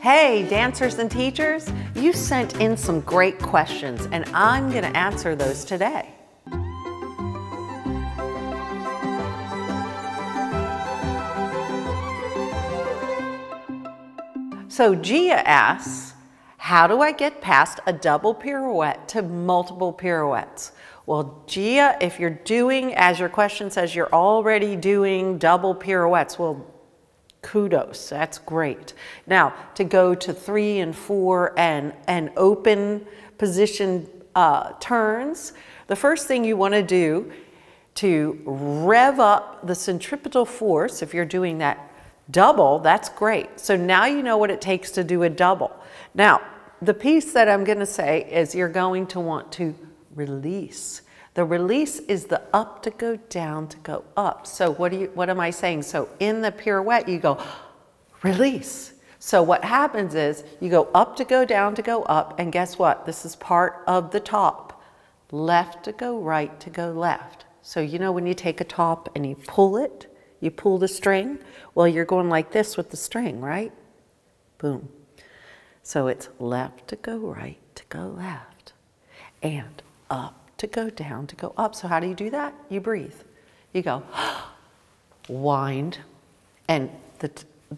Hey, dancers and teachers, you sent in some great questions and I'm going to answer those today. So Gia asks, how do I get past a double pirouette to multiple pirouettes? Well, Gia, if you're doing, as your question says, you're already doing double pirouettes, well, kudos, that's great. Now, to go to 3 and 4 and open position turns, the first thing you want to do to rev up the centripetal force, if you're doing that double, that's great. So now you know what it takes to do a double. Now, the piece that I'm going to say is you're going to want to release. The release is the up to go down to go up. So what am I saying? So in the pirouette, you go release. So what happens is you go up to go up, and guess what? This is part of the top. Left to go right to go left. So you know when you take a top and you pull it, you pull the string, well, you're going like this with the string, right? Boom. So it's left to go right to go left, and up to go down to go up. So how do you do that? You breathe. You go wind, and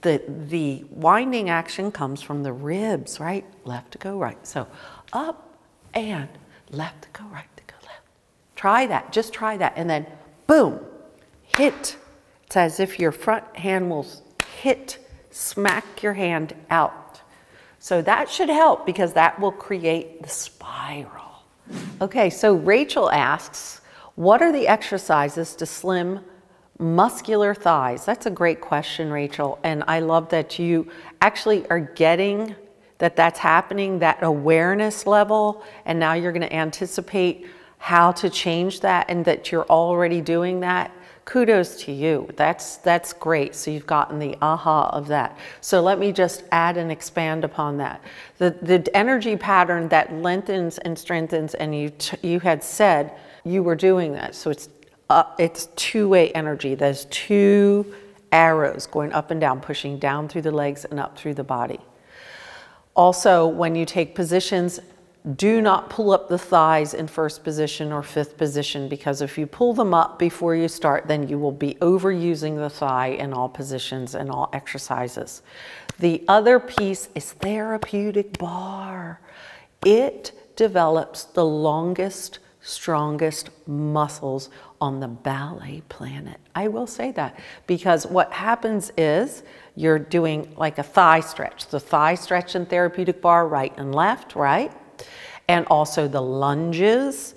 the winding action comes from the ribs, right? Left to go right. So up and left to go right to go left. Try that. Just try that, and then boom, hit. It's as if your front hand will hit, smack your hand out. So that should help because that will create the spiral. Okay, so Rachel asks, what are the exercises to slim muscular thighs? That's a great question, Rachel, and I love that you actually are getting that that's happening, that awareness level, and now you're going to anticipate how to change that and that you're already doing that. Kudos to you. That's great. So you've gotten the aha of that. So let me just add and expand upon that. The energy pattern that lengthens and strengthens, and you had said you were doing that. So it's two-way energy. There's two arrows going up and down, pushing down through the legs and up through the body. Also, when you take positions, do not pull up the thighs in first position or fifth position, because if you pull them up before you start, then you will be overusing the thigh in all positions and all exercises. The other piece is therapeutic bar. It develops the longest, strongest muscles on the ballet planet. I will say that because what happens is you're doing like a thigh stretch. The thigh stretch and therapeutic bar, right and left, right? And also the lunges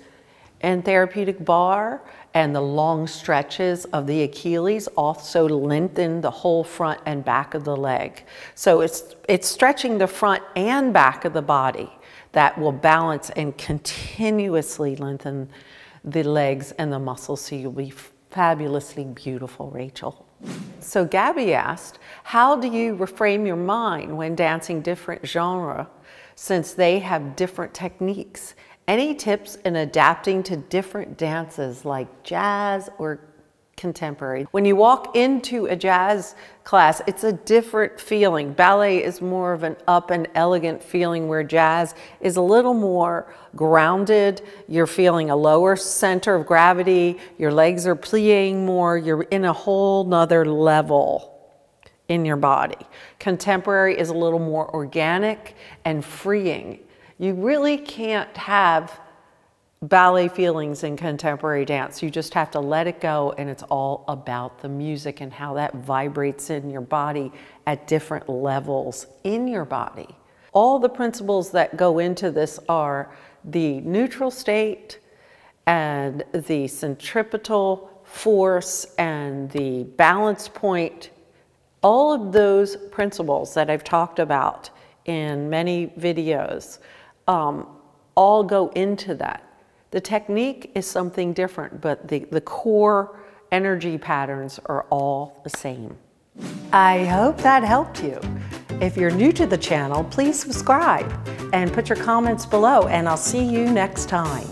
and therapeutic bar and the long stretches of the Achilles also lengthen the whole front and back of the leg. So it's stretching the front and back of the body that will balance and continuously lengthen the legs and the muscles, so you'll be fabulously beautiful, Rachel. So Gabby asked, how do you reframe your mind when dancing different genres, since they have different techniques? Any tips in adapting to different dances like jazz or contemporary? When you walk into a jazz class, it's a different feeling. Ballet is more of an up and elegant feeling, where jazz is a little more grounded. You're feeling a lower center of gravity. Your legs are plying more. You're in a whole nother level in your body. Contemporary is a little more organic and freeing. You really can't have ballet feelings in contemporary dance. You just have to let it go, and it's all about the music and how that vibrates in your body at different levels in your body. All the principles that go into this are the neutral state and the centripetal force and the balance point. All of those principles that I've talked about in many videos all go into that. The technique is something different, but the core energy patterns are all the same. I hope that helped you. If you're new to the channel, please subscribe and put your comments below, and I'll see you next time.